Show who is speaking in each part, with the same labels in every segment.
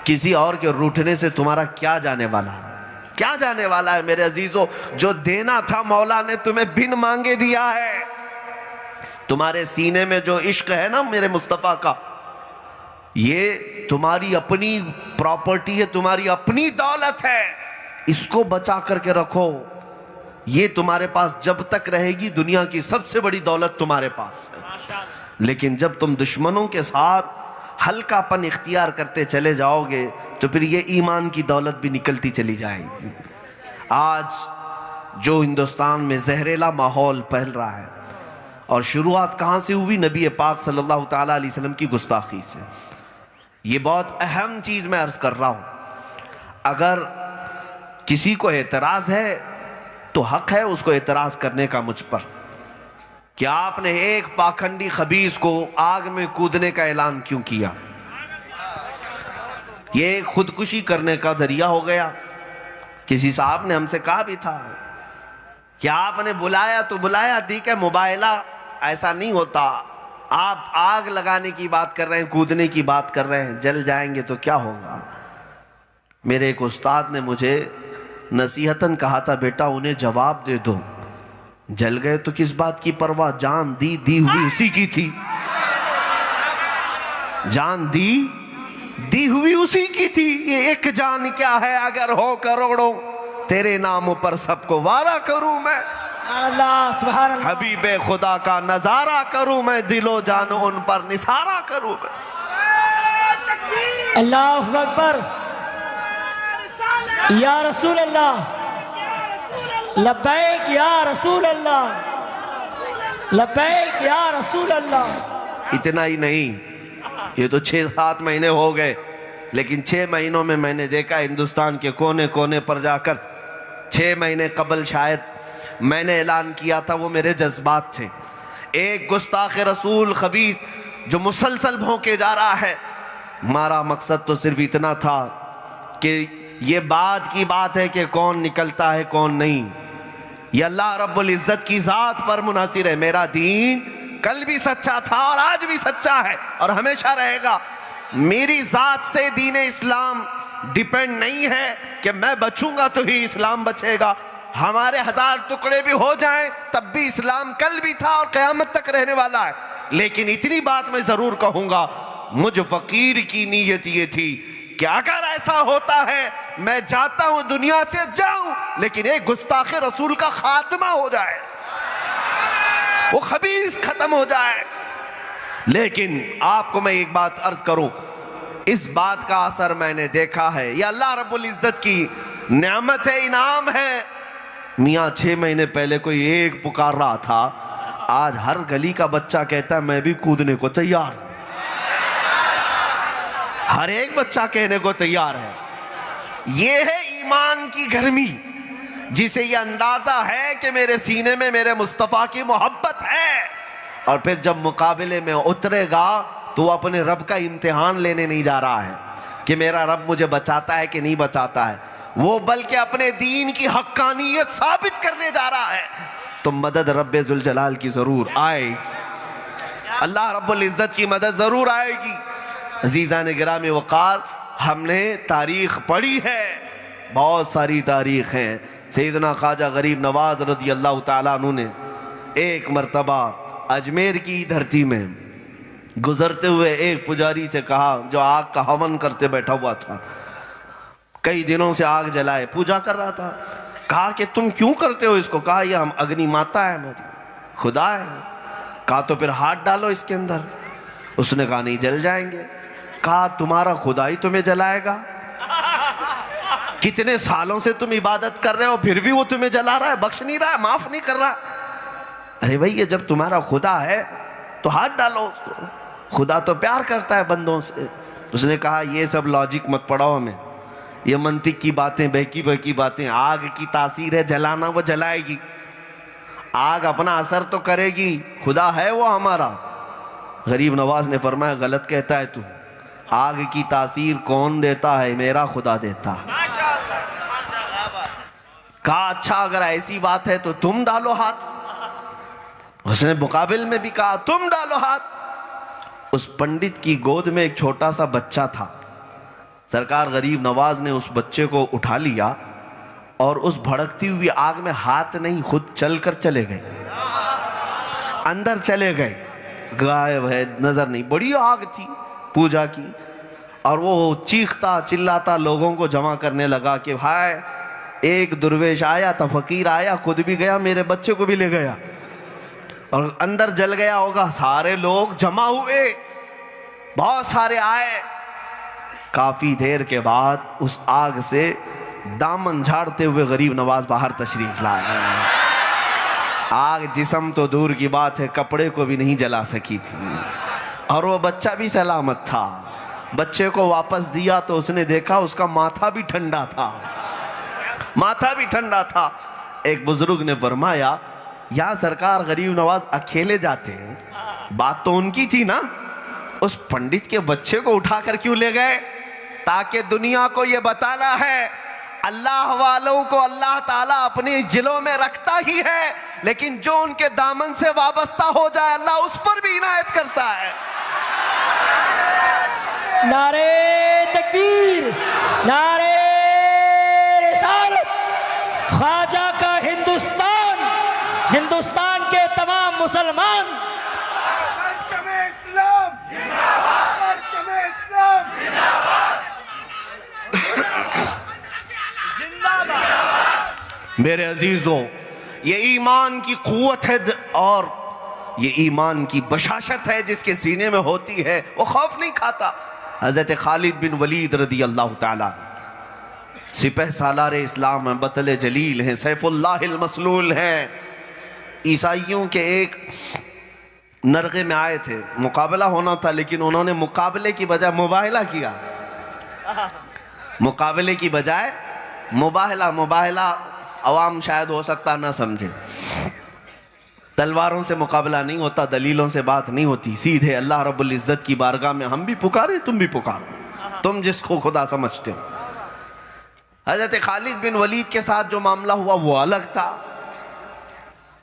Speaker 1: किसी और के रूठने से तुम्हारा क्या जाने वाला है, क्या जाने वाला है मेरे अजीजों। जो देना था मौला ने तुम्हें बिन मांगे दिया है। तुम्हारे सीने में जो इश्क है ना मेरे मुस्तफ़ा का, ये तुम्हारी अपनी प्रॉपर्टी है, तुम्हारी अपनी दौलत है। इसको बचा करके रखो। ये तुम्हारे पास जब तक रहेगी दुनिया की सबसे बड़ी दौलत तुम्हारे पास है। लेकिन जब तुम दुश्मनों के साथ हल्कापन इख्तियार करते चले जाओगे तो फिर ये ईमान की दौलत भी निकलती चली जाएगी। आज जो हिंदुस्तान में जहरीला माहौल फैल रहा है, और शुरुआत कहाँ से हुई? नबी पाक सल्लल्लाहु ताला अलैहि वसल्लम की गुस्ताखी से। ये बहुत अहम चीज़ मैं अर्ज़ कर रहा हूँ। अगर किसी को एतराज़ है तो हक है उसको एतराज़ करने का मुझ पर, कि आपने एक पाखंडी खबीस को आग में कूदने का ऐलान क्यों किया? ये खुदकुशी करने का जरिया हो गया। किसी साहब ने हमसे कहा भी था कि आपने बुलाया तो बुलाया, ठीक है, मुबायला ऐसा नहीं होता। आप आग लगाने की बात कर रहे हैं, कूदने की बात कर रहे हैं, जल जाएंगे तो क्या होगा? मेरे एक उस्ताद ने मुझे नसीहतन कहा था, बेटा उन्हें जवाब दे दो, जल गए तो किस बात की परवाह, जान दी हुई उसी की थी। जान दी हुई उसी की थी। ये एक जान क्या है अगर हो करोड़ों, तेरे नाम पर सबको वारा करूं मैं।
Speaker 2: अल्लाह सुभान अल्लाह।
Speaker 1: हबीबे खुदा का नजारा करूं मैं, दिलो जानो उन पर निसारा करूं मैं।
Speaker 2: अल्लाहु अकबर। या रसूल अल्लाह, लब्बैक या रसूल अल्लाह, लब्बैक या रसूल अल्लाह।
Speaker 1: इतना ही नहीं, ये तो 6-7 महीने हो गए, लेकिन 6 महीनों में मैंने देखा हिंदुस्तान के कोने कोने पर जाकर, 6 महीने कबल शायद मैंने ऐलान किया था, वो मेरे जज्बात थे। एक गुस्ताख रसूल खबीस जो मुसलसल भौंके जा रहा है, हमारा मकसद तो सिर्फ इतना था कि ये बात की बात है कि कौन निकलता है कौन नहीं। ये अल्लाह रब्बुल इज्जत की जात पर मुनासिर है। मेरा दीन कल भी सच्चा था और आज भी सच्चा है और हमेशा रहेगा। मेरी जात से दीन इस्लाम डिपेंड नहीं है कि मैं बचूंगा तो ही इस्लाम बचेगा। हमारे 1000 टुकड़े भी हो जाएं तब भी इस्लाम कल भी था और क़यामत तक रहने वाला है। लेकिन इतनी बात मैं जरूर कहूंगा, मुझ फकीर की नीयत ये थी कि अगर ऐसा होता है मैं जाता हूं दुनिया से जाऊं, लेकिन एक गुस्ताखे रसूल का खात्मा हो जाए, वो खबीस खत्म हो जाए। लेकिन आपको मैं एक बात अर्ज करूं, इस बात का असर मैंने देखा है। यह अल्लाह रब्बुल इज्जत की नेमत है, इनाम है। मियाँ 6 महीने पहले कोई एक पुकार रहा था, आज हर गली का बच्चा कहता है मैं भी कूदने को तैयार। हर एक बच्चा कहने को तैयार है। ये है ईमान की गर्मी, जिसे ये अंदाजा है कि मेरे सीने में मेरे मुस्तफ़ा की मोहब्बत है। और फिर जब मुकाबले में उतरेगा तो वो अपने रब का इम्तिहान लेने नहीं जा रहा है कि मेरा रब मुझे बचाता है कि नहीं बचाता है, वो बल्कि अपने दीन की हक्कानियत साबित करने जा रहा है। तो मदद रब्बे जुल जलाल की जरूर आएगी, अल्लाह रब्बुल इज्जत की मदद जरूर आएगी। अजीज़ान गिरामी वक़ार, हमने तारीख़ पढ़ी है, बहुत सारी तारीख़ हैं। सैयदना ख्वाजा गरीब नवाज रज़ी अल्लाह ताला अन्हु ने एक मरतबा अजमेर की धरती में गुजरते हुए एक पुजारी से कहा, जो आग का हवन करते बैठा हुआ था, कई दिनों से आग जलाए पूजा कर रहा था, कहा कि तुम क्यों करते हो इसको? कहा यह हम अग्नि माता है, हमारी खुदा है। कहा तो फिर हाथ डालो इसके अंदर। उसने कहा नहीं, जल जाएंगे। कहा तुम्हारा खुदा ही तुम्हें जलाएगा? कितने सालों से तुम इबादत कर रहे हो फिर भी वो तुम्हें जला रहा है, बख्श नहीं रहा है, माफ नहीं कर रहा। अरे भाई ये जब तुम्हारा खुदा है तो हाथ डालो उसको, खुदा तो प्यार करता है बंदों से। उसने कहा ये सब लॉजिक मत पढ़ाओ हमें, ये मंतिक की बातें, बहकी बहकी बातें। आग की तासीर है, जलाना वो जलाएगी, आग अपना असर तो करेगी, खुदा है वो हमारा। गरीब नवाज ने फरमाया गलत कहता है तू, आग की तासीर कौन देता है? मेरा खुदा देता। कहा अच्छा अगर ऐसी बात है तो तुम डालो हाथ। उसने मुकाबिल में भी कहा तुम डालो हाथ। उस पंडित की गोद में एक छोटा सा बच्चा था, सरकार गरीब नवाज ने उस बच्चे को उठा लिया और उस भड़कती हुई आग में हाथ नहीं, खुद चलकर चले गए, अंदर चले गए, गायब है, नजर नहीं। बड़ी आग थी पूजा की, और वो चीखता चिल्लाता लोगों को जमा करने लगा कि भाई एक दुर्वेश आया था, फकीर आया, खुद भी गया, मेरे बच्चे को भी ले गया और अंदर जल गया होगा। सारे लोग जमा हुए, बहुत सारे आए। काफी देर के बाद उस आग से दामन झाड़ते हुए गरीब नवाज बाहर तशरीफ लाए। आग जिस्म तो दूर की बात है, कपड़े को भी नहीं जला सकी थी, और वो बच्चा भी सलामत था। बच्चे को वापस दिया तो उसने देखा उसका माथा भी ठंडा था, माथा भी ठंडा था। एक बुजुर्ग ने फरमाया, या सरकार गरीब नवाज अकेले जाते हैं, बात तो उनकी थी ना, उस पंडित के बच्चे को उठाकर क्यों ले गए? ताकि दुनिया को यह बताना है अल्लाह वालों को अल्लाह ताला अपने जिलों में रखता ही है, लेकिन जो उनके दामन से वाबस्ता हो जाए अल्लाह उस पर भी इनायत करता है।
Speaker 2: नारे तकबीर, नारे रिसालत। ख्वाजा का हिंदुस्तान, हिंदुस्तान के तमाम मुसलमान
Speaker 3: इस्लाम जिंदाबाद, इस्लाम जिंदाबाद।
Speaker 1: मेरे अजीजों, ये ईमान की कुव्वत है और ये ईमान की बशाशत है जिसके सीने में होती है, वो खौफ नहीं खाता। हजरत खालिद बिन वलीद रदी अल्लाह ताला सिपह सालार इस्लाम में बतले जलील हैं, सैफुल्लाहिल मसलूल हैं। ईसाइयों के एक नरगे में आए थे, मुकाबला होना था, लेकिन उन्होंने मुकाबले की बजाय मुबाहला किया। मुकाबले की बजाय मुबाहला, मुबाहला अवाम शायद हो सकता ना समझे। तलवारों से मुकाबला नहीं होता, दलीलों से बात नहीं होती, सीधे अल्लाह रब्बुल इज्जत की बारगाह में हम भी पुकारे, तुम भी पुकारो, तुम जिसको खुदा समझते हो। हजरत खालिद बिन वलीद के साथ जो मामला हुआ वो अलग था।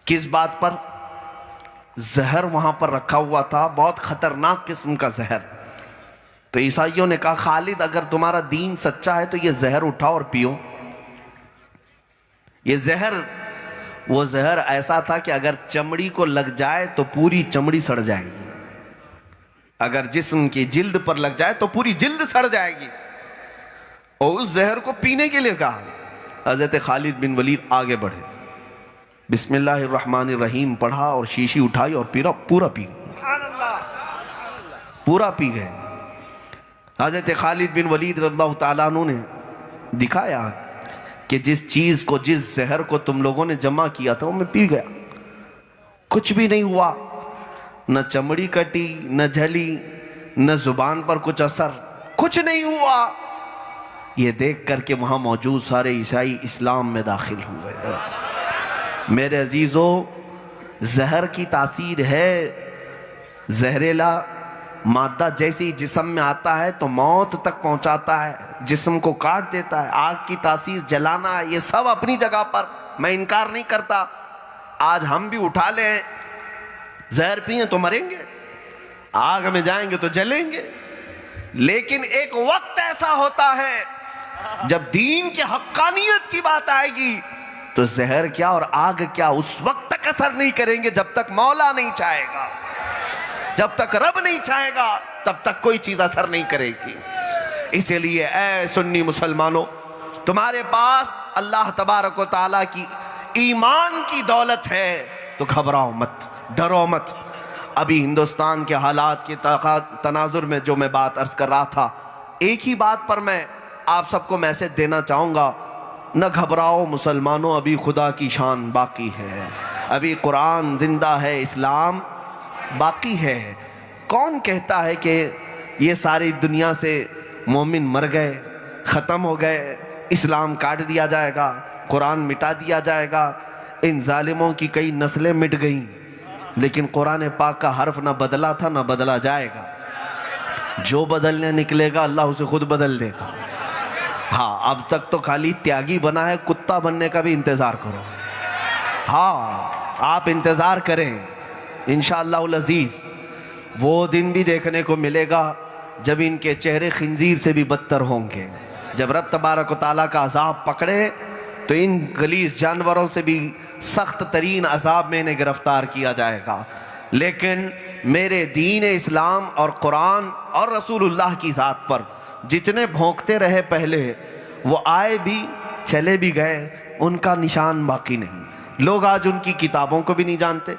Speaker 1: किस बात पर? जहर वहां पर रखा हुआ था, बहुत खतरनाक किस्म का जहर। तो ईसाइयों ने कहा, खालिद अगर तुम्हारा दीन सच्चा है तो ये जहर उठाओ और पियो। ये जहर, वो जहर ऐसा था कि अगर चमड़ी को लग जाए तो पूरी चमड़ी सड़ जाएगी, अगर जिस्म की जिल्द पर लग जाए तो पूरी जिल्द सड़ जाएगी। और उस जहर को पीने के लिए कहा। हजरत खालिद बिन वलीद आगे बढ़े, बिस्मिल्लाहिर्रहमानिर्रहीम पढ़ा और शीशी उठाई और पीरा, पूरा पी गए, पूरा पी गए। हजरत खालिद बिन वलीद रज़ियल्लाहु ताला अन्हु ने दिखाया कि जिस चीज को, जिस जहर को तुम लोगों ने जमा किया था वो मैं पी गया, कुछ भी नहीं हुआ, न चमड़ी कटी, न जली, न जुबान पर कुछ असर, कुछ नहीं हुआ। ये देख करके वहां मौजूद सारे ईसाई इस्लाम में दाखिल हुए। मेरे अजीजों, जहर की तासीर है, जहरीला मादा जैसे ही जिस्म में आता है तो मौत तक पहुंचाता है, जिस्म को काट देता है। आग की तासीर जलाना, ये सब अपनी जगह पर, मैं इनकार नहीं करता। आज हम भी उठा लें, जहर पिए तो मरेंगे, आग में जाएंगे तो जलेंगे, लेकिन एक वक्त ऐसा होता है जब दीन के हक्कानियत की बात आएगी तो जहर क्या और आग क्या उस वक्त तक असर नहीं करेंगे जब तक मौला नहीं चाहेगा, जब तक रब नहीं चाहेगा तब तक कोई चीज असर नहीं करेगी। इसीलिए ऐ सुन्नी मुसलमानों, तुम्हारे पास अल्लाह तबारक व तआला की ईमान की दौलत है तो घबराओ मत, डरो मत। अभी हिंदुस्तान के हालात के तनाजुर में जो मैं बात अर्ज कर रहा था, एक ही बात पर मैं आप सबको मैसेज देना चाहूँगा, न घबराओ मुसलमानों, अभी खुदा की शान बाकी है, अभी कुरान जिंदा है, इस्लाम बाकी है। कौन कहता है कि ये सारी दुनिया से मोमिन मर गए, ख़त्म हो गए, इस्लाम काट दिया जाएगा, कुरान मिटा दिया जाएगा? इन जालिमों की कई नस्लें मिट गईं, लेकिन कुरान पाक का हर्फ ना बदला था ना बदला जाएगा। जो बदलने निकलेगा अल्लाह उसे खुद बदल देगा। हाँ, अब तक तो खाली त्यागी बना है, कुत्ता बनने का भी इंतज़ार करो। हाँ, आप इंतज़ार करें, इंशाअल्लाह अज़ीज़ वो दिन भी देखने को मिलेगा जब इनके चेहरे खिंजीर से भी बदतर होंगे। जब रब तबारक व तआला का अजाब पकड़े तो इन गलीस जानवरों से भी सख्त तरीन अजाब में इन्हें गिरफ्तार किया जाएगा। लेकिन मेरे दीन इस्लाम और कुरान और रसूलुल्लाह की ज़ात पर जितने भोंकते रहे पहले, वो आए भी चले भी गए, उनका निशान बाकी नहीं। लोग आज उनकी किताबों को भी नहीं जानते।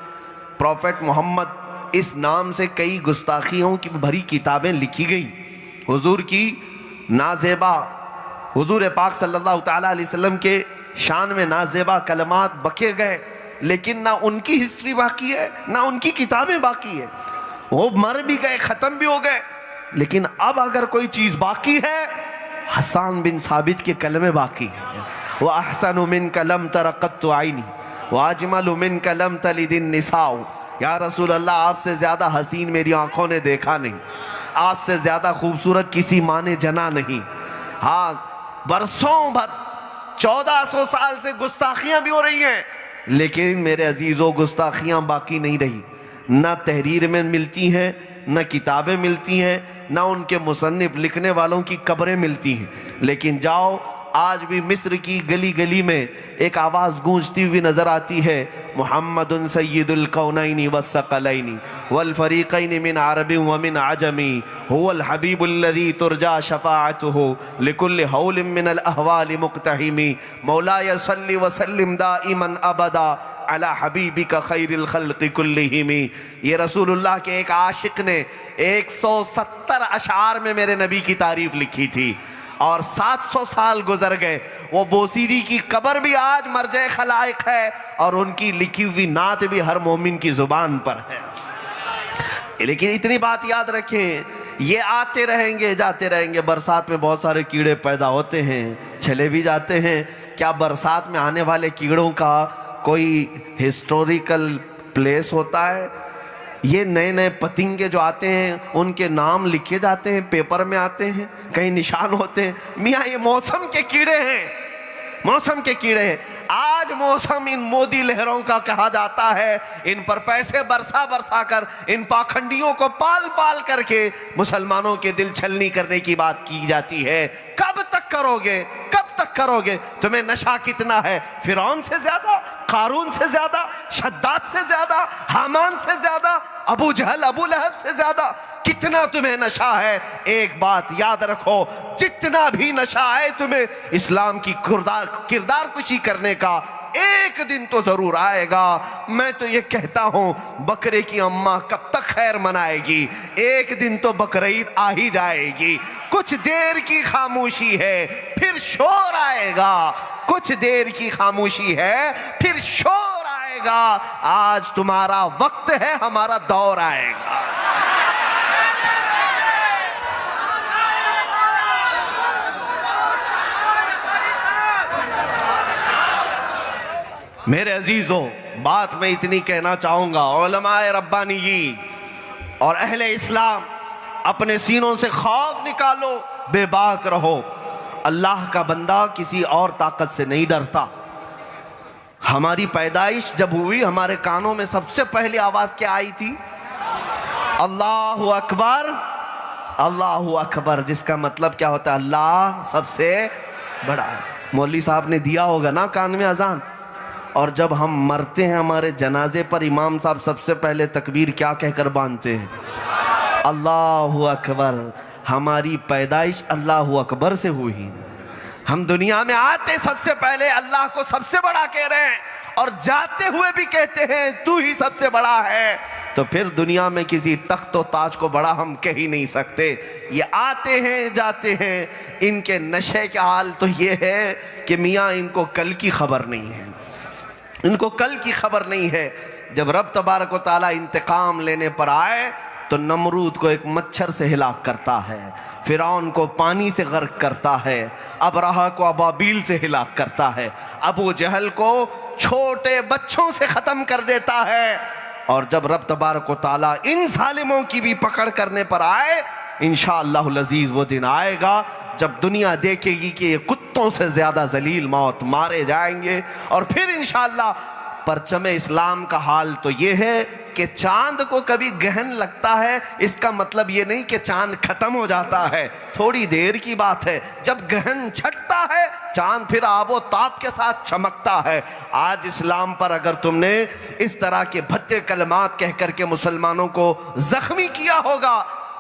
Speaker 1: प्रॉफेट मोहम्मद इस नाम से कई गुस्ताखियों की भरी किताबें लिखी गई। हुजूर की नाजेबा, हुजूर पाक सल्लल्लाहु ताला अलैहि वसल्लम के शान में नाजेबा कलमात बके गए, लेकिन ना उनकी हिस्ट्री बाकी है ना उनकी किताबें बाकी है। वो मर भी गए, ख़त्म भी हो गए। लेकिन अब अगर कोई चीज़ बाकी है, हसन बिन साबित के कलमे बाकी है। वह अहसन मिन कलम तरक़त्तु आइनी व अजमल मिन कलम तलिदिन निसाउ। या रसूल अल्लाह, आपसे ज़्यादा हसीन मेरी आंखों ने देखा नहीं, आपसे ज़्यादा खूबसूरत किसी माँ ने जना नहीं। हाँ, बरसों भर 1400 साल से गुस्ताखियाँ भी हो रही हैं, लेकिन मेरे अजीज़ों गुस्ताखियाँ बाकी नहीं रही। ना तहरीर में मिलती हैं, ना किताबें मिलती हैं, ना उनके मुसन्निफ लिखने वालों की कब्रें मिलती हैं। लेकिन जाओ, आज भी मिस्र की गली गली में एक आवाज़ गूंजती हुई नज़र आती है, मुहम्मदुन सय्यिदुल कौनैनि वस्सक़लैनि वल फ़रीक़ैनि मिन अरबिन व मिन अजमी हुवल हबीबुल्लज़ी तुरजा शफ़ाअतुहु लिकुल्लि हौलिन मिनल अहवालि मुक़्तहिमी मौलाया सल्लि व सल्लिम दाइमन अबदा अला हबीबिका खैरिल खल्क़ि कुल्लिहिमी। ये रसूलुल्लाह के एक आशिक ने 170 अशार में मेरे नबी की तारीफ लिखी थी, और 700 साल गुजर गए। वो बोसीरी की कब्र भी आज मरजे खलाइक है, और उनकी लिखी हुई नात भी हर मोमिन की जुबान पर है। लेकिन इतनी बात याद रखें, ये आते रहेंगे जाते रहेंगे। बरसात में बहुत सारे कीड़े पैदा होते हैं, चले भी जाते हैं। क्या बरसात में आने वाले कीड़ों का कोई हिस्टोरिकल प्लेस होता है? ये नए नए पतंगे जो आते हैं, उनके नाम लिखे जाते हैं, पेपर में आते हैं, कहीं निशान होते हैं। मियाँ, ये मौसम के कीड़े हैं, मौसम के कीड़े हैं। आज मौसम इन मोदी लहरों का कहा जाता है। इन पर पैसे बरसा बरसा कर, इन पाखंडियों को पाल पाल करके मुसलमानों के दिल छलनी करने की बात की जाती है। कब तक करोगे, कब तक करोगे? तुम्हें नशा कितना है? फिरौन से ज्यादा, कारून से ज्यादा, शद्दाद से ज्यादा, हामान से ज्यादा, अबू जहल अबू लहब से ज्यादा, कितना तुम्हें नशा है? एक बात याद रखो, जितना भी नशा है तुम्हें इस्लाम की किरदार कुशी करने का, एक दिन तो जरूर आएगा। मैं तो ये कहता हूं, बकरे की अम्मा कब तक खैर मनाएगी? एक दिन तो बकरीद आ ही जाएगी। कुछ देर की खामोशी है, फिर शोर आएगा। कुछ देर की खामोशी है, फिर शोर आएगा। आज तुम्हारा वक्त है, हमारा दौर आएगा। मेरे अजीजों, बात मैं इतनी कहना चाहूंगा, उलमाए रब्बानीयीन और अहले इस्लाम, अपने सीनों से खौफ निकालो, बेबाक रहो। अल्लाह का बंदा किसी और ताकत से नहीं डरता। हमारी पैदाइश जब हुई, हमारे कानों में सबसे पहली आवाज क्या आई थी? अल्लाहु अकबर, अल्लाहु अकबर, जिसका मतलब क्या होता है? अल्लाह सबसे बड़ा है। मौलवी साहब ने दिया होगा ना कान में अजान। और जब हम मरते हैं, हमारे जनाजे पर इमाम साहब सबसे पहले तकबीर क्या कहकर बांधते हैं? अल्लाहु अकबर। हमारी पैदाइश अल्लाहु अकबर से हुई। हम दुनिया में आते सबसे पहले अल्लाह को सबसे बड़ा कह रहे हैं, और जाते हुए भी कहते हैं तू ही सबसे बड़ा है। तो फिर दुनिया में किसी तख्त व ताज को बड़ा हम कह ही नहीं सकते। ये आते हैं जाते हैं, इनके नशे का हाल तो ये है कि मियाँ इनको कल की खबर नहीं है, इनको कल की खबर नहीं है। जब रब तबारक व तआला इंतकाम लेने पर आए तो नमरूद को एक मच्छर से हिलाक करता है, फिरौन को पानी से गर्क करता है, अबरहा को अबाबील से हिलाक करता है, अबू जहल को छोटे बच्चों से ख़त्म कर देता है। और जब रब तबारक व तआला इन जालिमों की भी पकड़ करने पर आए, इंशाअल्लाहुल अज़ीज़ वो दिन आएगा जब दुनिया देखेगी कि ये कुत्तों से ज़्यादा जलील मौत मारे जाएंगे। और फिर इंशाअल्लाह परचम इस्लाम का हाल तो ये है कि चांद को कभी गहन लगता है, इसका मतलब ये नहीं कि चांद खत्म हो जाता है, थोड़ी देर की बात है। जब गहन छटता है चांद फिर आबो ताप के साथ चमकता है। आज इस्लाम पर अगर तुमने इस तरह के भद्दे कलमात कह करके मुसलमानों को जख्मी किया होगा,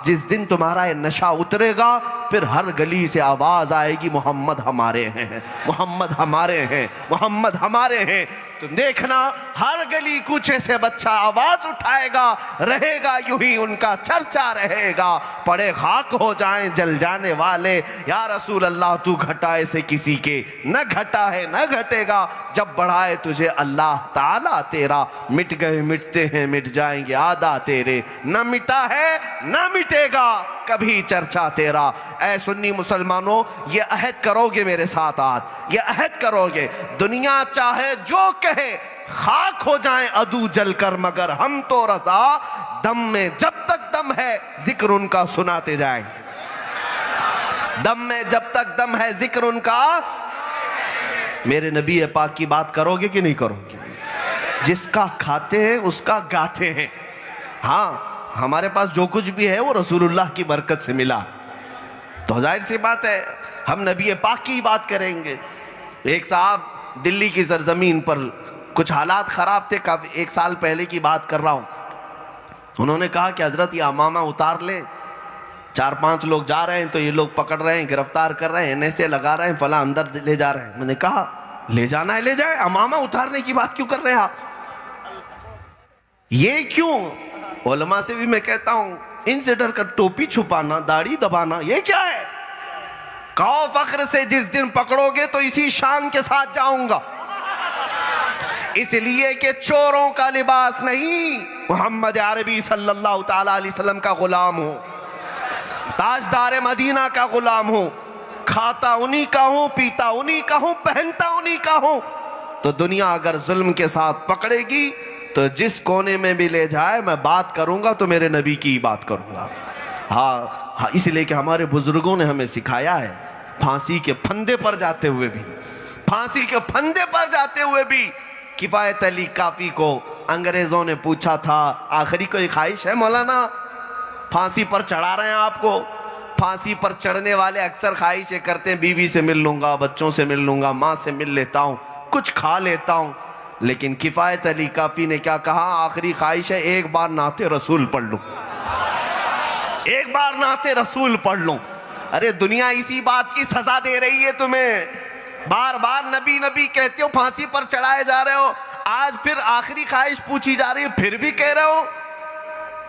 Speaker 1: जिस दिन तुम्हारा ये नशा उतरेगा फिर हर गली से आवाज आएगी मोहम्मद हमारे हैं, मोहम्मद हमारे हैं, मोहम्मद हमारे हैं। तुम देखना हर गली कूचे से बच्चा आवाज उठाएगा, रहेगा यूं ही उनका चर्चा रहेगा। पड़े खाक हो जाएं जल जाने वाले, या रसूल अल्लाह तू घटाए से किसी के न घटा है न घटेगा। जब बढ़ाए तुझे अल्लाह ताला तेरा, मिट गए मिटते हैं मिट जाएंगे आदा तेरे, न मिटा है न मिटेगा कभी चर्चा तेरा। ऐ सुन्नी मुसलमानों, ये अहद करोगे मेरे साथ आज, ये अहद करोगे, दुनिया चाहे जो कहे खाक हो जाएं अदू जलकर, मगर हम तो रज़ा दम में जब तक दम है जिक्र उनका सुनाते जाएंगे। दम में जब तक दम है जिक्र उनका। मेरे नबी पाक की बात करोगे कि नहीं करोगे? जिसका खाते हैं उसका गाते हैं। हाँ, हमारे पास जो कुछ भी है वो रसूलुल्लाह की बरकत से मिला, तो जाहिर सी बात है हम नबी पाक की बात करेंगे। एक साहब दिल्ली की सरजमीन पर कुछ हालात ख़राब थे, काफ़ी 1 साल पहले की बात कर रहा हूँ। उन्होंने कहा कि हजरत ये अमामा उतार ले, 4-5 लोग जा रहे हैं तो ये लोग पकड़ रहे हैं, गिरफ्तार कर रहे हैं, NSA लगा रहे हैं, फला अंदर ले जा रहे हैं। मैंने कहा ले जाना है ले जाए, अमामा उतारने की बात क्यों कर रहे हैं आप? ये क्यों? उलमा से भी मैं कहता हूँ, इनसे डर कर टोपी छुपाना, दाढ़ी दबाना, ये क्या है? कहो फख्र से जिस दिन पकड़ोगे तो इसी शान के साथ जाऊंगा, इसलिए कि चोरों का लिबास नहीं, मोहम्मद अरबी सल्लल्लाहु ताला अलैहि वसल्लम का गुलाम हूं, ताजदार मदीना का गुलाम हूं, खाता उन्हीं का हूं, पीता उन्हीं का हूं, पहनता उन्हीं का हूं। तो दुनिया अगर जुल्म के साथ पकड़ेगी तो जिस कोने में भी ले जाए मैं बात करूंगा तो मेरे नबी की ही बात करूंगा। हाँ, इसलिए कि हमारे बुजुर्गों ने हमें सिखाया है, फांसी के फंदे पर जाते हुए भी, फांसी के फंदे पर जाते हुए भी किफायत अली काफी को अंग्रेजों ने पूछा था, आखिरी कोई ख्वाहिश है मौलाना? फांसी पर चढ़ा रहे हैं आपको। फांसी पर चढ़ने वाले अक्सर ख्वाहिशें करते हैं, बीवी से मिल लूंगा, बच्चों से मिल लूंगा, माँ से मिल लेता हूँ, कुछ खा लेता हूँ। लेकिन किफायत अली काफी ने क्या कहा? आखिरी ख्वाहिश है एक बार नाते रसूल पढ़ लूं, एक बार नाते रसूल पढ़ लूं। अरे दुनिया इसी बात की सजा दे रही है तुम्हें, बार बार नबी नबी कहते हो, फांसी पर चढ़ाए जा रहे हो, आज फिर आखिरी ख्वाहिश पूछी जा रही है, फिर भी कह रहे हो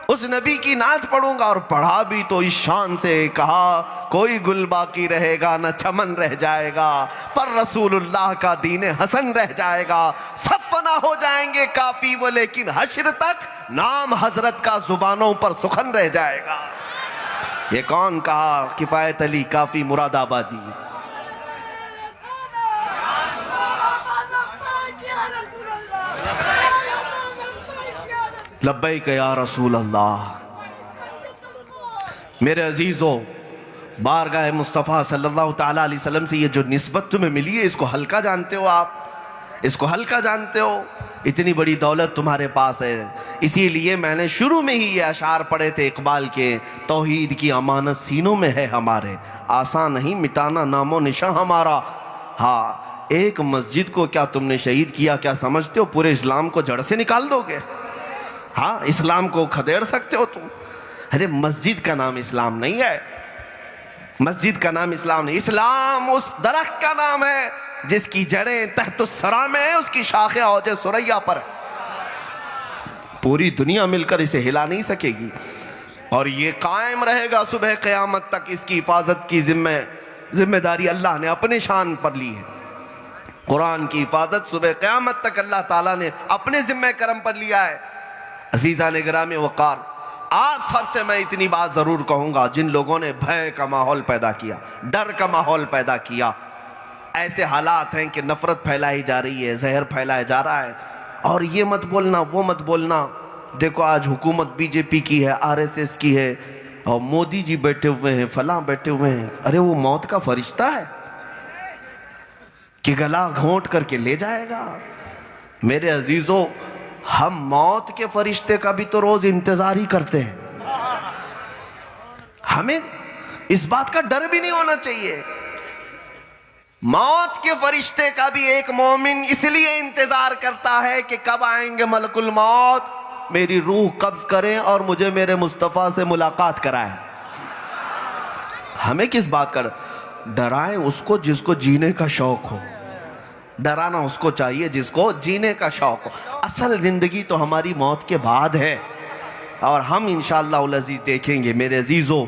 Speaker 1: उस नबी की नात पढ़ूंगा। और पढ़ा भी तो इस शान से, कहा कोई गुल बाकी रहेगा न चमन रह जाएगा, पर रसूलुल्लाह का दीन हसन रह जाएगा। सब फना हो जाएंगे काफी वो, लेकिन हश्र तक नाम हजरत का जुबानों पर सुखन रह जाएगा। ये कौन कहा? किफायत अली काफी मुरादाबादी। लब्बैक या रसूल अल्लाह। मेरे अजीज़ों, बारगाह मुस्तफ़ा सल्लल्लाहु ताला अलैहि वसल्लम से ये जो निस्बत तुम्हें मिली है, इसको हल्का जानते हो आप? इसको हल्का जानते हो? इतनी बड़ी दौलत तुम्हारे पास है। इसीलिए मैंने शुरू में ही ये अशार पढ़े थे इकबाल के, तौहीद की अमानत सीनों में है हमारे, आसान नहीं मिटाना नामो निशान हमारा। हाँ, एक मस्जिद को क्या तुमने शहीद किया, क्या समझते हो पूरे इस्लाम को जड़ से निकाल दोगे? हाँ, इस्लाम को खदेड़ सकते हो तुम? अरे मस्जिद का नाम इस्लाम नहीं है, मस्जिद का नाम इस्लाम नहीं। इस्लाम उस दरख्त का नाम है जिसकी जड़ें तहतुस्सरा में है, उसकी शाखें औजे सुरैया पर। पूरी दुनिया मिलकर इसे हिला नहीं सकेगी और ये कायम रहेगा सुबह क़यामत तक। इसकी हिफाजत की जिम्मेदारी अल्लाह ने अपने शान पर ली है। कुरान की हिफाजत सुबह क़यामत तक अल्लाह ताला ने अपने जिम्मे करम पर लिया है। अज़ीज़ान गिरामी वक़ार, आप सबसे मैं इतनी बात ज़रूर कहूँगा, जिन लोगों ने भय का माहौल पैदा किया, डर का माहौल पैदा किया, ऐसे हालात हैं कि नफ़रत फैलाई जा रही है, जहर फैलाया जा रहा है, और ये मत बोलना वो मत बोलना। देखो आज हुकूमत बीजेपी की है, RSS की है, और मोदी जी बैठे हुए हैं, फलां बैठे हुए हैं। अरे वो मौत का फरिश्ता है कि गला घोंट करके ले जाएगा? मेरे अजीजों, हम मौत के फरिश्ते का भी तो रोज इंतजार ही करते हैं। हमें इस बात का डर भी नहीं होना चाहिए। मौत के फरिश्ते का भी एक मोमिन इसलिए इंतजार करता है कि कब आएंगे मलकुल मौत, मेरी रूह कब्ज करें और मुझे मेरे मुस्तफा से मुलाकात कराएं। हमें किस बात का डराएं? उसको जिसको जीने का शौक हो। डराना उसको चाहिए जिसको जीने का शौक हो। असल जिंदगी तो हमारी मौत के बाद है और हम इंशाअल्लाह उल अज़ीज़ देखेंगे। मेरे अजीजों,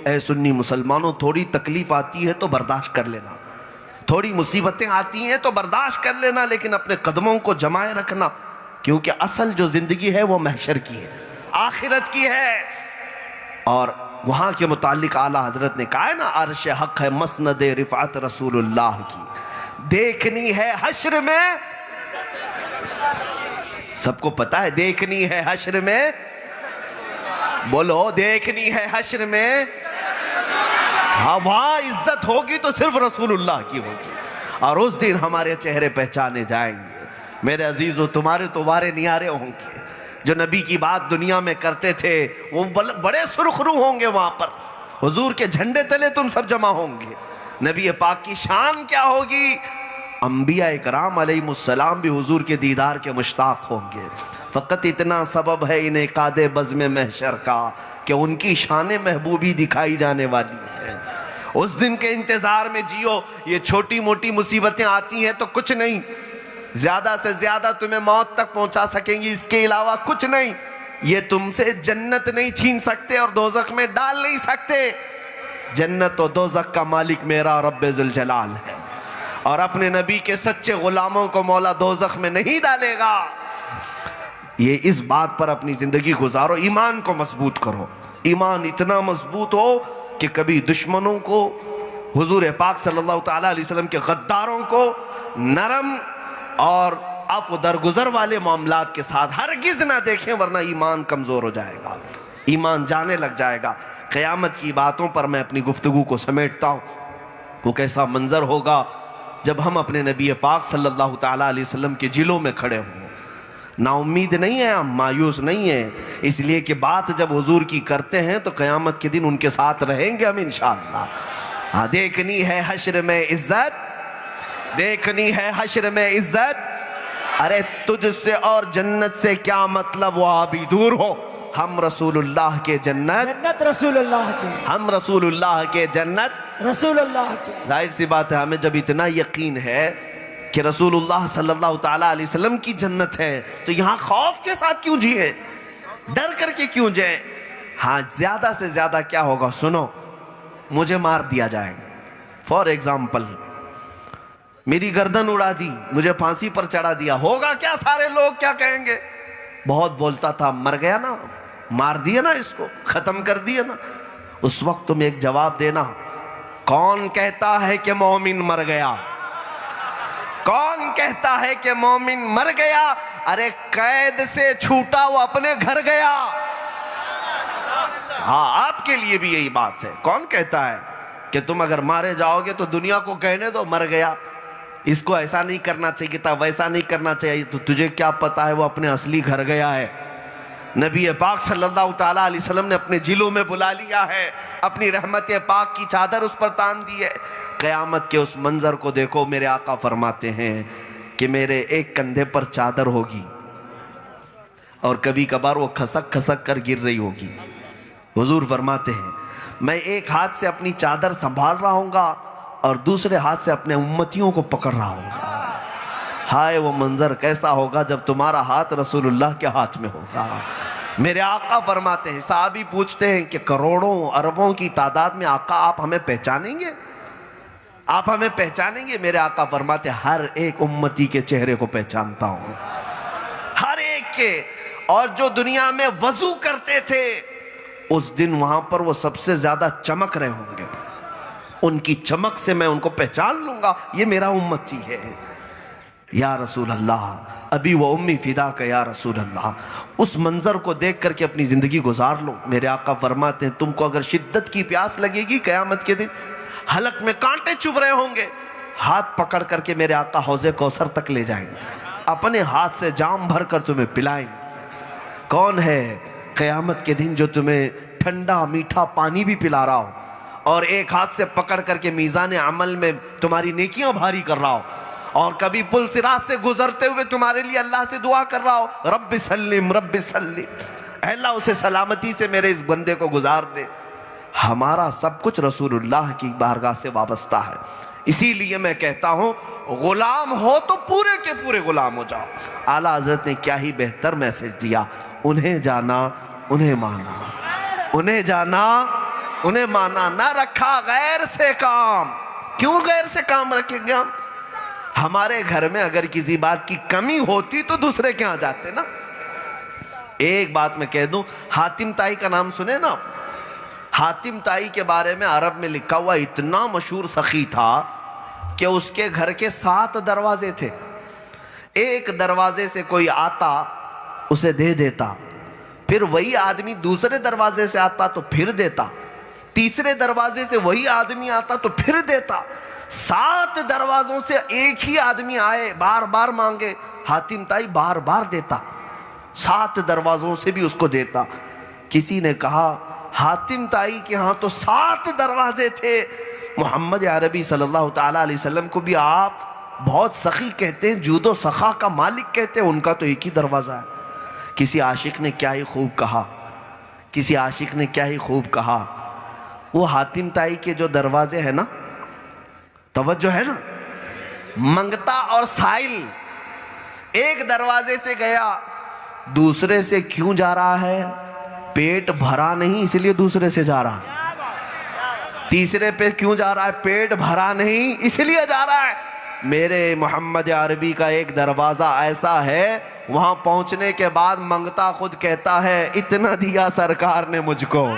Speaker 1: ऐ सुन्नी मुसलमानों, थोड़ी तकलीफ आती है तो बर्दाश्त कर लेना, थोड़ी मुसीबतें आती हैं तो बर्दाश्त कर लेना, लेकिन अपने कदमों को जमाए रखना, क्योंकि असल जो जिंदगी है वो महशर की है, आखिरत की है। और वहां के मुतालिक आला हजरत ने कहा है ना, अर्श हक है मसनद रिफात रसूलुल्लाह की, देखनी है हश्र में। सबको पता है देखनी है हश्र में, बोलो देखनी है हश्र में। हाँ, वहां इज्जत होगी तो सिर्फ रसूलुल्लाह की होगी और उस दिन हमारे चेहरे पहचाने जाएंगे। मेरे अजीजों, तुम्हारे तो वारे नियारे होंगे। जो नबी की बात दुनिया में करते थे वो बड़े सुरखरू होंगे। वहां पर हुजूर के झंडे तले तुम सब जमा होंगे। नबी पाक की शान क्या होगी? अंबिया इकराम अलैहिमुस्सलाम भी हुजूर के दीदार के मुश्ताक होंगे। फ़कत इतना सबब है इन्हें कादे बज़्म महशर का कि उनकी शान महबूबी दिखाई जाने वाली है। उस दिन के इंतजार में जियो। ये छोटी मोटी मुसीबतें आती हैं तो कुछ नहीं, ज्यादा से ज्यादा तुम्हें मौत तक पहुंचा सकेंगी, इसके अलावा कुछ नहीं। ये तुमसे जन्नत नहीं छीन सकते और दोज़ख में डाल नहीं सकते। जन्नत और दोज़ख का मालिक मेरा रब्बे ज़ुल जलाल है और अपने नबी के सच्चे गुलामों को मौला दोज़ख में नहीं डालेगा। ये इस बात पर अपनी जिंदगी गुजारो, ईमान को मजबूत करो। ईमान इतना मजबूत हो कि कभी दुश्मनों को, हुजूर पाक सल्लल्लाहु ताला अलैहि वसल्लम के गद्दारों को नरम और अफ़्व दरगुजर वाले मामलात के साथ हरगिज ना देखें, वरना ईमान कमज़ोर हो जाएगा, ईमान जाने लग जाएगा। क़यामत की बातों पर मैं अपनी गुफ्तगू को समेटता हूँ। वो कैसा मंजर होगा जब हम अपने नबी पाक सल्लल्लाहु ताला अलैहि वसल्लम के जिलों में खड़े हों। नाउम्मीद नहीं है, हम मायूस नहीं है, इसलिए कि बात जब हुजूर की करते हैं तो क़यामत के दिन उनके साथ रहेंगे हम इंशाअल्लाह। हाँ, देखनी है हश्र में इज्जत, देखनी है हश्र में इज्जत। अरे तुझसे और जन्नत से क्या मतलब, वो अभी दूर हो। हम रसूलुल्लाह के जन्नत
Speaker 2: रसूलुल्लाह के,
Speaker 1: हम रसूलुल्लाह के जन्नत
Speaker 2: रसूलुल्लाह के।
Speaker 1: जाहिर सी बात है, हमें जब इतना यकीन है कि रसूलुल्लाह सल्लल्लाहु ताला अलैहि वसल्लम की जन्नत है तो यहाँ खौफ के साथ क्यों जिए, डर करके क्यों जाए? हाँ, ज्यादा से ज्यादा क्या होगा सुनो, मुझे मार दिया जाएगा। फॉर एग्जाम्पल, मेरी गर्दन उड़ा दी, मुझे फांसी पर चढ़ा दिया, होगा क्या? सारे लोग क्या कहेंगे? बहुत बोलता था, मर गया ना, मार दिया ना, इसको खत्म कर दिया ना। उस वक्त तुम एक जवाब देना, कौन कहता है कि मोमिन मर गया? कौन कहता है कि मोमिन मर गया? अरे कैद से छूटा वो अपने घर गया। हाँ, आपके लिए भी यही बात है। कौन कहता है कि तुम अगर मारे जाओगे तो दुनिया को कहने दो मर गया, इसको ऐसा नहीं करना चाहिए था, वैसा नहीं करना चाहिए, तो तुझे क्या पता है वो अपने असली घर गया है। नबी पाक सल्लल्लाहु ताला अलैहि वसल्लम ने अपने जिलों में बुला लिया है, अपनी रहमत पाक की चादर उस पर तान दी है। क़यामत के उस मंजर को देखो, मेरे आका फरमाते हैं कि मेरे एक कंधे पर चादर होगी और कभी कभार वो खसक खसक कर गिर रही होगी। हुजूर फरमाते हैं, मैं एक हाथ से अपनी चादर संभाल रहा हूँगा और दूसरे हाथ से अपने उम्मतियों को पकड़ रहा हूँगा। हाय, वो मंजर कैसा होगा जब तुम्हारा हाथ रसूलुल्लाह के हाथ में होगा। मेरे आका फरमाते हैं, साहबी पूछते हैं कि करोड़ों अरबों की तादाद में आका आप हमें पहचानेंगे, आप हमें पहचानेंगे? मेरे आका फरमाते, हर एक उम्मती के चेहरे को पहचानता हूं, हर एक के। और जो दुनिया में वजू करते थे उस दिन वहां पर वो सबसे ज्यादा चमक रहे होंगे, उनकी चमक से मैं उनको पहचान लूंगा, ये मेरा उम्मती है। या रसूल अल्लाह, अभी वो उम्मी फिदा का या रसूल अल्लाह। उस मंजर को देख करके अपनी जिंदगी गुजार लो। मेरे आका फरमाते हैं, तुमको अगर शिद्दत की प्यास लगेगी क़यामत के दिन, हलक में कांटे चुभ रहे होंगे, हाथ पकड़ करके मेरे आका हौज़े कौसर तक ले जाएंगे। अपने हाथ से जाम भर कर तुम्हें पिलाएंगे। कौन है क़यामत के दिन जो तुम्हें ठंडा मीठा पानी भी पिला रहा हो और एक हाथ से पकड़ करके मीज़ान अमल में तुम्हारी नेकियां भारी कर रहा हो, और कभी पुल सिरात से गुजरते हुए तुम्हारे लिए अल्लाह से दुआ कर रहा हो, रब्बि सल्लिम, अल्लाह उसे सलामती से मेरे इस बंदे को गुजार दे। हमारा सब कुछ रसूलुल्लाह की बारगाह से वाबस्ता है। इसीलिए मैं कहता हूं, गुलाम हो तो पूरे के पूरे गुलाम हो जाओ। आला हज़रत ने क्या ही बेहतर मैसेज दिया, उन्हें जाना उन्हें माना, उन्हें जाना उन्हें माना, ना रखा गैर से काम। क्यों गैर से काम रखेंगे हम? हमारे घर में अगर किसी बात की कमी होती तो दूसरे के यहां जाते ना। एक बात मैं कह दूं, हातिम ताई का नाम सुने ना? हातिम ताई के बारे में अरब में लिखा हुआ इतना मशहूर सखी था कि उसके घर के 7 दरवाजे थे। एक दरवाजे से कोई आता उसे दे देता, फिर वही आदमी दूसरे दरवाजे से आता तो फिर देता, तीसरे दरवाजे से वही आदमी आता तो फिर देता। 7 दरवाजों से एक ही आदमी आए, बार बार मांगे, हातिम ताई बार बार देता, 7 दरवाजों से भी उसको देता। किसी ने कहा, हातिम ताई के यहाँ तो 7 दरवाजे थे, मोहम्मद अरबी सल्लल्लाहु ताला अलैहि वसल्लम को भी आप बहुत सखी कहते हैं, जूदो सखा का मालिक कहते हैं, उनका तो एक ही दरवाजा है। किसी आशिक ने क्या ही खूब कहा, किसी आशिक ने क्या ही खूब कहा, वो हातिम ताई के जो दरवाजे हैं ना, तवज्जो है ना, मंगता और साइल, एक दरवाजे से गया, दूसरे से क्यों जा रहा है? पेट भरा नहीं इसलिए दूसरे से जा रहा है। तीसरे पे क्यों जा रहा है? पेट भरा नहीं इसलिए जा रहा है। मेरे मोहम्मद अरबी का एक दरवाजा ऐसा है, वहां पहुंचने के बाद मंगता खुद कहता है, इतना दिया सरकार ने मुझको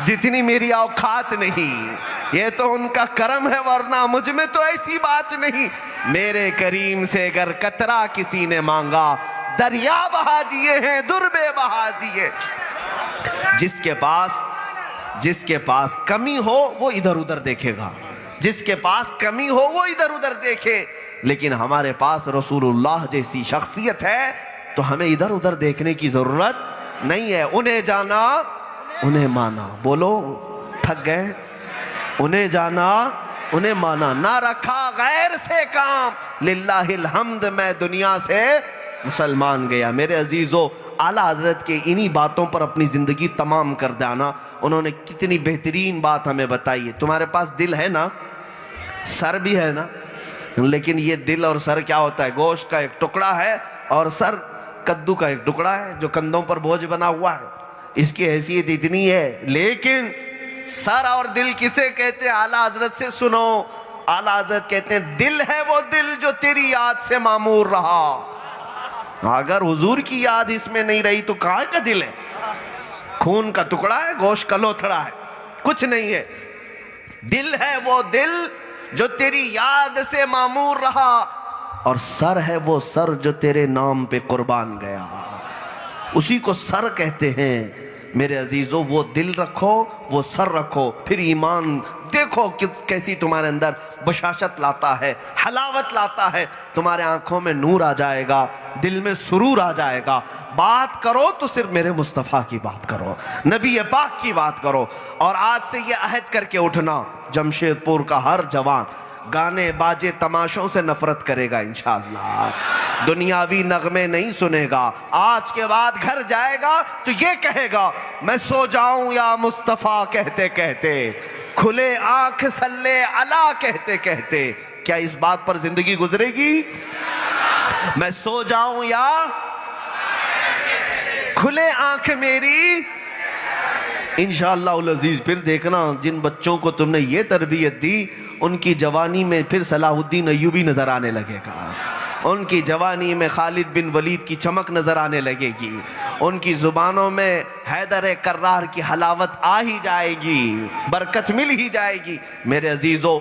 Speaker 1: जितनी मेरी औकात नहीं, ये तो उनका करम है, वरना मुझ में तो ऐसी बात नहीं। मेरे करीम से अगर कतरा किसी ने मांगा, दरिया बहा दिए हैं, दुर्बे बहा दिए। जिसके पास कमी हो वो इधर उधर देखेगा, जिसके पास कमी हो वो इधर उधर देखे। लेकिन हमारे पास रसूलुल्लाह जैसी शख्सियत है तो हमें इधर उधर देखने की जरूरत नहीं है। उन्हें जाना उन्हें माना। बोलो, थक गए? उन्हें जाना उन्हें माना, ना रखा गैर से काम, लिल्लाहिल हम्द, मैं दुनिया से मुसलमान गया। मेरे अजीजों, आला हजरत के इन्हीं बातों पर अपनी जिंदगी तमाम कर देना। उन्होंने कितनी बेहतरीन बात हमें बताई है। तुम्हारे पास दिल है ना, सर भी है ना, लेकिन ये दिल और सर क्या होता है? गोश्त का एक टुकड़ा है और सर कद्दू का एक टुकड़ा है जो कंधों पर बोझ बना हुआ है। इसकी हैसियत इतनी है, लेकिन सर और दिल किसे कहते हैं? आला हजरत से सुनो। आला हजरत कहते हैं, दिल है वो दिल जो तेरी याद से मामूर रहा। अगर हुजूर की याद इसमें नहीं रही तो कहाँ का दिल है? खून का टुकड़ा है, गोश्त का लोथड़ा है, कुछ नहीं है। दिल है वो दिल जो तेरी याद से मामूर रहा, और सर है वो सर जो तेरे नाम पे कुर्बान गया, उसी को सर कहते हैं। मेरे अजीजों, वो दिल रखो, वो सर रखो, फिर ईमान देखो कैसी तुम्हारे अंदर बशाशत लाता है, हलावत लाता है। तुम्हारे आंखों में नूर आ जाएगा, दिल में सुरूर आ जाएगा। बात करो तो सिर्फ मेरे मुस्तफ़ा की बात करो, नबी पाक की बात करो। और आज से ये अहद करके उठना, जमशेदपुर का हर जवान गाने बाजे तमाशों से नफरत करेगा इंशाअल्लाह, दुनियावी नगमे नहीं सुनेगा। आज के बाद घर जाएगा तो ये कहेगा, मैं सो जाऊं या मुस्तफ़ा कहते कहते, खुले आंख सल्ले अला कहते कहते। क्या इस बात पर जिंदगी गुजरेगी? मैं सो जाऊं या खुले आंख मेरी, इंशाअल्लाह उल अजीज। फिर देखना, जिन बच्चों को तुमने ये तरबियत दी, उनकी जवानी में फिर सलाहुद्दीन अय्यूबी नजर आने लगेगा, उनकी जवानी में खालिद बिन वलीद की चमक नजर आने लगेगी, उनकी जुबानों में हैदर कर्रार की हलावत आ ही जाएगी, बरकत मिल ही जाएगी। मेरे अजीजों,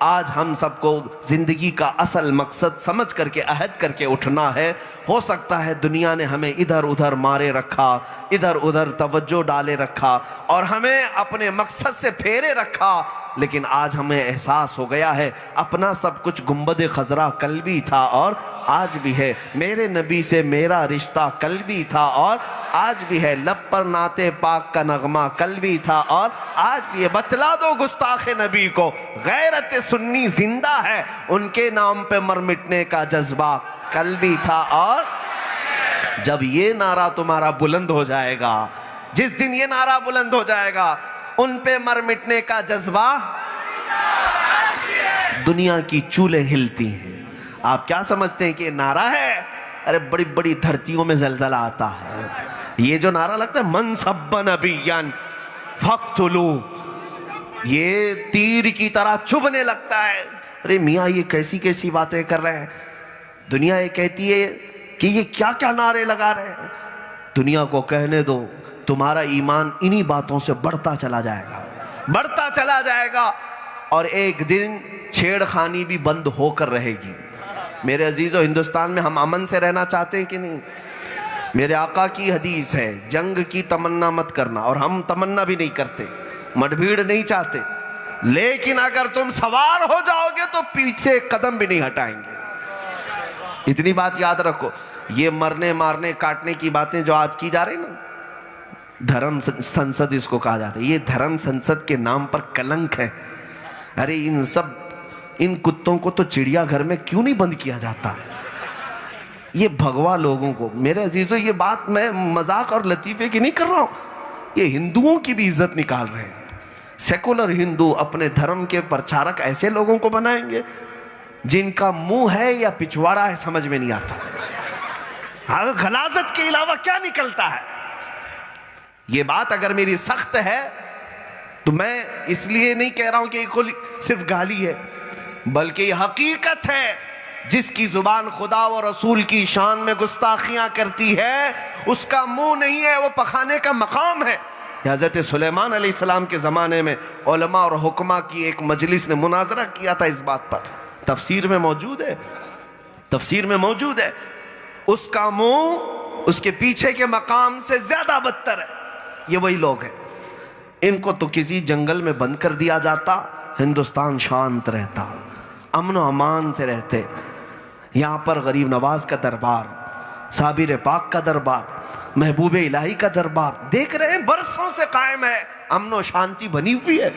Speaker 1: आज हम सबको जिंदगी का असल मकसद समझ करके अहद करके उठना है। हो सकता है दुनिया ने हमें इधर उधर मारे रखा, इधर उधर तवज्जो डाले रखा और हमें अपने मकसद से फेरे रखा, लेकिन आज हमें एहसास हो गया है अपना सब कुछ गुंबद खजरा कल भी था और आज भी है। मेरे नबी से मेरा रिश्ता कल भी था और आज भी है। लब पर नाते पाक का नगमा कल भी था और आज भी है। बतला दो गुस्ताखे नबी को गैरत सुन्नी जिंदा है, उनके नाम पे मर मिटने का जज्बा कल भी था और जब ये नारा तुम्हारा बुलंद हो जाएगा, जिस दिन ये नारा बुलंद हो जाएगा, उन पे मर मिटने का जज्बा, दुनिया की चूल्हे हिलती हैं। आप क्या समझते हैं कि ये नारा है? अरे बड़ी बड़ी धरतियों में जलजला आता है। ये जो नारा लगता है मन सब्बा नबियन फक्तुलू, ये तीर की तरह चुभने लगता है। अरे मियाँ ये कैसी कैसी बातें कर रहे हैं। दुनिया ये कहती है कि ये क्या क्या नारे लगा रहे हैं। दुनिया को कहने दो, तुम्हारा ईमान इन्हीं बातों से बढ़ता चला जाएगा, बढ़ता चला जाएगा और एक दिन छेड़खानी भी बंद होकर रहेगी। मेरे अजीजों, हिंदुस्तान में हम अमन से रहना चाहते हैं कि नहीं? मेरे आका की हदीस है, जंग की तमन्ना मत करना, और हम तमन्ना भी नहीं करते, मठभीड़ नहीं चाहते, लेकिन अगर तुम सवार हो जाओगे तो पीछे कदम भी नहीं हटाएंगे। इतनी बात याद रखो। ये मरने मारने काटने की बातें जो आज की जा रही ना, धर्म संसद इसको कहा जाता है। ये धर्म संसद के नाम पर कलंक है। अरे इन कुत्तों को तो चिड़ियाघर में क्यों नहीं बंद किया जाता? ये भगवा लोगों को, मेरे अजीजों, ये बात मैं मजाक और लतीफे की नहीं कर रहा हूं, ये हिंदुओं की भी इज्जत निकाल रहे हैं। सेकुलर हिंदू अपने धर्म के प्रचारक ऐसे लोगों को बनाएंगे जिनका मुंह है या पिछवाड़ा है, समझ में नहीं आता। हाँ, गलाजत के अलावा क्या निकलता है? ये बात अगर मेरी सख्त है तो मैं इसलिए नहीं कह रहा हूं कि ये सिर्फ गाली है, बल्कि ये हकीकत है। जिसकी जुबान खुदा व रसूल की शान में गुस्ताखियां करती है, उसका मुंह नहीं है, वो पखाने का मकाम है। हज़रत सुलेमान अलैहिस्सलाम के ज़माने में उलमा और हुक्मा की एक मजलिस ने मुनाजरा किया था इस बात पर। तफसीर में मौजूद है, तफसीर में मौजूद है। उसका मुंह उसके पीछे के मकाम से ज्यादा बदतर है। ये वही लोग हैं, इनको तो किसी जंगल में बंद कर दिया जाता, हिंदुस्तान शांत रहता, अमन व अमान से रहते। यहाँ पर गरीब नवाज का दरबार, साबिर पाक का दरबार, महबूब इलाही का दरबार देख रहे हैं, बरसों से कायम है, अमन व शांति बनी हुई है।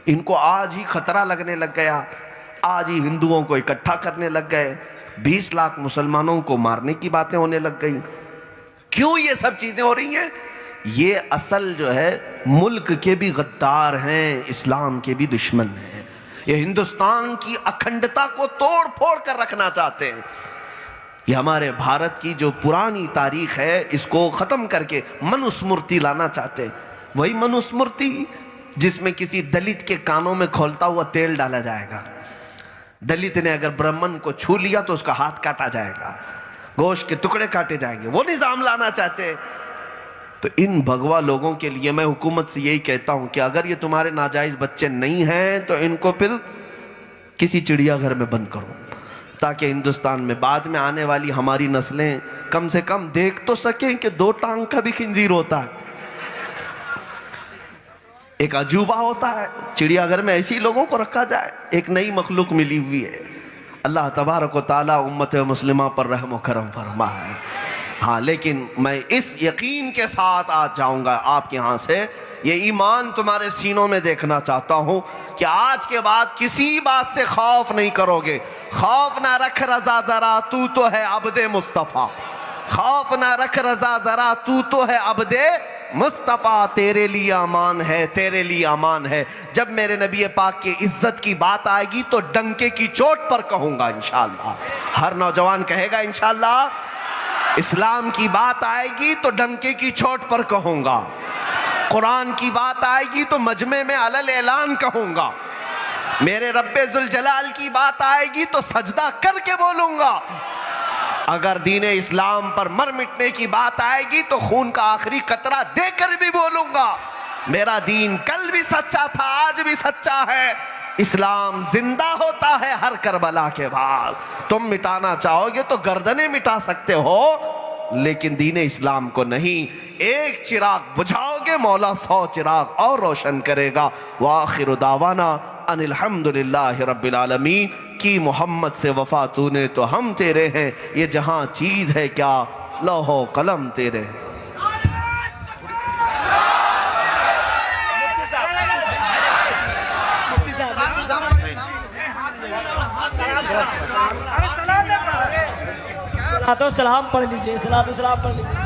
Speaker 1: इनको आज ही खतरा लगने लग गया, आज ही हिंदुओं को इकट्ठा करने लग गए, 20 लाख मुसलमानों को मारने की बातें होने लग गई। क्यों ये सब चीजें हो रही हैं? ये असल जो है मुल्क के भी गद्दार हैं, इस्लाम के भी दुश्मन हैं। ये हिंदुस्तान की अखंडता को तोड़ फोड़ कर रखना चाहते हैं। ये हमारे भारत की जो पुरानी तारीख है, इसको खत्म करके मनुस्मृति लाना चाहते हैं। वही मनुस्मृति जिसमें किसी दलित के कानों में खौलता हुआ तेल डाला जाएगा। दलित ने अगर ब्राह्मण को छू लिया तो उसका हाथ काटा जाएगा, गोश्त के टुकड़े काटे जाएंगे। वो निजाम लाना चाहते हैं। तो इन भगवा लोगों के लिए मैं हुकूमत से यही कहता हूं कि अगर ये तुम्हारे नाजायज बच्चे नहीं हैं तो इनको फिर किसी चिड़ियाघर में बंद करो, ताकि हिंदुस्तान में बाद में आने वाली हमारी नस्लें कम से कम देख तो सकें कि 2 टांग का भी खिंजीर होता है, एक अजूबा होता है। चिड़ियाघर में ऐसे ही लोगों को रखा जाए, एक नई मखलूक मिली हुई है। अल्लाह तबारक व तआला उम्मत मुस्लिमा पर रहम व करम फरमाए। हाँ, लेकिन मैं इस यकीन के साथ आज जाऊंगा आपके यहाँ से, ये ईमान तुम्हारे सीनों में देखना चाहता हूँ कि आज के बाद किसी बात से खौफ नहीं करोगे। खौफ ना रख रजा जरा, तू तो है अब्दे मुस्तफ़ा। खौफ ना रख रजा जरा, तू तो है अब्दे मुस्तफ़ा। तेरे लिए अमान है, तेरे लिए अमान है। जब मेरे नबी पाक की इज्जत की बात आएगी तो डंके की चोट पर कहूँगा इंशाअल्लाह। हर नौजवान कहेगा इंशाअल्लाह। इस्लाम की बात आएगी तो डंके की चोट पर कहूँगा। कुरान की बात आएगी तो मजमे में अलल ऐलान कहूँगा। मेरे रब्बे जुल जलाल की बात आएगी तो सजदा करके बोलूँगा। अगर दीन इस्लाम पर मर मिटने की बात आएगी तो खून का आखिरी कतरा देकर भी बोलूँगा। मेरा दीन कल भी सच्चा था, आज भी सच्चा है। इस्लाम जिंदा होता है हर करबला के बाद। तुम मिटाना चाहोगे तो गर्दनें मिटा सकते हो, लेकिन दीन इस्लाम को नहीं। एक चिराग बुझाओगे आओगे मौला 100 चिराग और रोशन करेगा। वाखिर दावाना अनिल हम्दुलिल्लाहि रब्बिल आलमीन। की मोहम्मद से वफा तूने तो हम तेरे हैं, ये जहां चीज है क्या लौहो कलम तेरे हैं।
Speaker 2: तो सलाम पढ़ लीजिए, सलातो सलाम पढ़ लीजिए।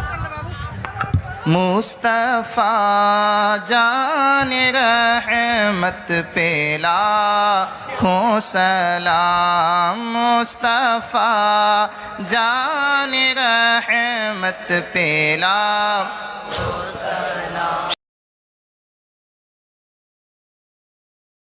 Speaker 4: मुस्तफ़ा जान रहमत पे लाखों सलाम, मुस्तफ़ा जान रहमत पे लाखों